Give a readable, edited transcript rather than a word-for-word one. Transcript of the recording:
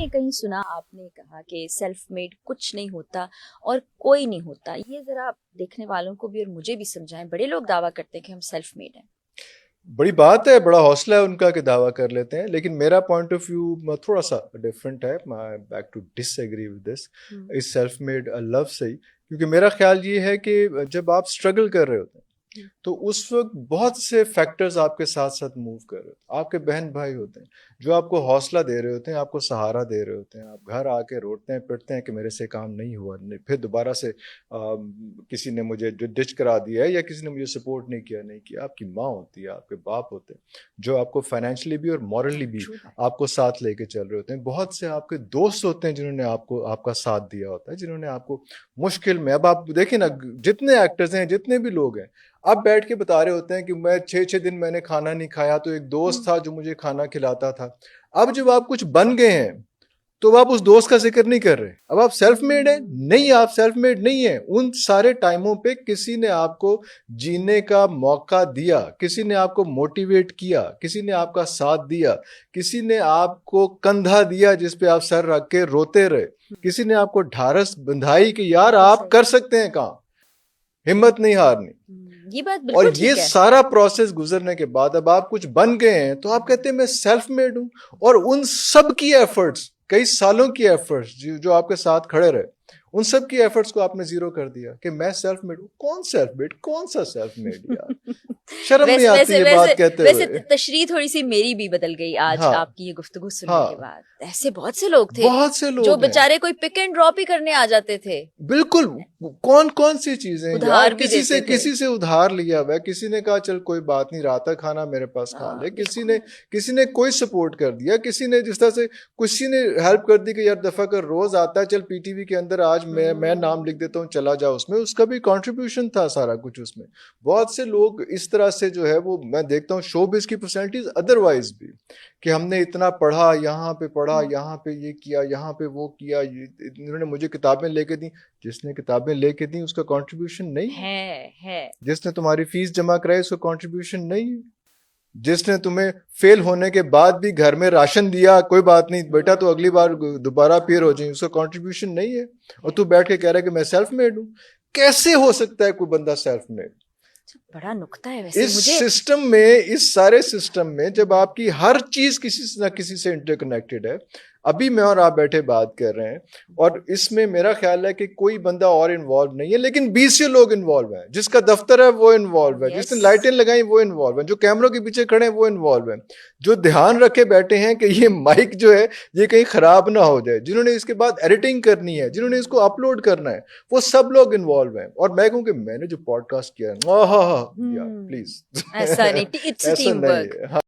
मैंने कहीं सुना, आपने कहा कि सेल्फ मेड कुछ नहीं होता और कोई नहीं होता। ये जरा देखने वालों को भी और मुझे भी समझाएं। बड़े लोग दावा करते हैं कि हम सेल्फ मेड हैं। बड़ी बात है, बड़ा हौसला है उनका कि दावा कर लेते हैं, लेकिन मेरा पॉइंट ऑफ व्यू थोड़ा सा डिफरेंट है। मैं back to disagree with this इस सेल्फ मेड लव से ही, क्योंकि मेरा ख्याल ये है कि जब आप स्ट्रगल कर रहे होते हैं तो उस वक्त बहुत से फैक्टर्स आपके साथ साथ मूव कर रहे होते हैं। आपके बहन भाई होते हैं जो आपको हौसला दे रहे होते हैं, आपको सहारा दे रहे होते हैं। आप घर आके रोते हैं पिटते हैं कि मेरे से काम नहीं हुआ, फिर दोबारा से किसी ने मुझे जो डिच करा दिया है या किसी ने मुझे सपोर्ट नहीं किया। आपकी माँ होती है, आपके बाप होते हैं जो आपको फाइनेंशियली भी और मॉरली भी आपको साथ लेके चल रहे होते हैं। बहुत से आपके दोस्त होते हैं जिन्होंने आपका साथ दिया होता है, जिन्होंने आपको मुश्किल में, अब आप देखिए ना, जितने एक्टर्स हैं, जितने भी लोग हैं, अब बैठ के बता रहे होते हैं कि मैं 6-6 दिन मैंने खाना नहीं खाया तो एक दोस्त था जो मुझे खाना खिलाता था। अब जब आप कुछ बन गए हैं तो आप उस दोस्त का जिक्र नहीं कर रहे। अब आप सेल्फ मेड हैं? नहीं, आप सेल्फ मेड नहीं है। उन सारे टाइमों पे किसी ने आपको जीने का मौका दिया, किसी ने आपको मोटिवेट किया, किसी ने आपका साथ दिया, किसी ने आपको कंधा दिया जिस पे आप सर रख के रोते रहे, किसी ने आपको ढारस बंधाई कि यार आप कर सकते हैं काम, हिम्मत नहीं हारनी। ये बात और बिल्कुल ये ठीक है। सारा प्रोसेस गुजरने के बाद अब आप कुछ बन गए हैं तो आप कहते हैं मैं सेल्फ मेड हूं। और उन सब की एफर्ट्स, कई सालों की एफर्ट्स जो आपके साथ खड़े रहे, उन सब की एफर्ट्स को आपने जीरो कर दिया कि मैं सेल्फ मेड हूं। कौन सेल्फ मेड? कौन सा सेल्फ मेड यार? शर्म नहीं आती ये बात कहते वैसे हुए? तशरीह थोड़ी सी मेरी भी बदल गई आज हाँ, आपकी ये गुफ्तगू सुनने के हाँ, बाद। ऐसे बहुत से लोग थे बहुत से जो लोग हैं। बेचारे कोई पिक एंड ड्रॉप ही करने आ जाते थे, बिल्कुल। कौन कौन सी चीजें हैं यार? उधार भी देते थे। किसी से उधार लिया हुआ है, किसी ने कहा चल कोई बात नहीं, रात का खाना मेरे पास खा ले, किसी ने कोई सपोर्ट कर दिया, किसी ने जिस तरह से किसी ने हेल्प कर दी कि यार दफा कर रोज आता है, चल पीटीवी के अंदर आज मैं नाम लिख देता हूँ, चला जाओ। उसमें उसका भी कंट्रीब्यूशन था सारा कुछ उसमें। बहुत से लोग इस तरह से जो है वो मैं देखता हूँ शोबिज़ की पर्सनैलिटीज अदरवाइज भी, कि हमने इतना पढ़ा, यहाँ पे पढ़ा, यहाँ पे ये किया, यहाँ पे वो किया, इन्होंने मुझे किताबें लेके दी। जिसने किताबें लेके दी उसका कंट्रीब्यूशन नहीं है। जिसने तुम्हारी फीस जमा कराई उसका कंट्रीब्यूशन नहीं है। जिसने तुम्हें फेल होने के बाद भी घर में राशन दिया, कोई बात नहीं बेटा तो अगली बार दोबारा अपीयर हो जाए, उसका कंट्रीब्यूशन नहीं है। और तू बैठ के कह रहा है कि मैं सेल्फ मेड हूं। कैसे हो सकता है कोई बंदा सेल्फ मेड? बड़ा नुक्ता है वैसे। इस मुझे सिस्टम में, इस सारे सिस्टम में जब आपकी हर चीज किसी से ना किसी से इंटरकनेक्टेड है, अभी मैं और आप बैठे बात कर रहे हैं और इसमें मेरा ख्याल है कि कोई बंदा और इन्वॉल्व नहीं है, लेकिन 20 लोग इन्वॉल्व हैं। जिसका दफ्तर है वो इन्वॉल्व है, जिसने लाइटें लगाई वो इन्वॉल्व है, जो कैमरों के पीछे खड़े हैं वो इन्वॉल्व है, जो ध्यान रखे बैठे हैं कि ये माइक जो है ये कहीं खराब ना हो जाए, जिन्होंने इसके बाद एडिटिंग करनी है, जिन्होंने इसको अपलोड करना है, वो सब लोग इन्वॉल्व हैं। और मैं कहूँ कि मैंने जो पॉडकास्ट किया है, प्लीज ऐसा नहीं, इट्स ऐसा टीम नहीं वर्क। है।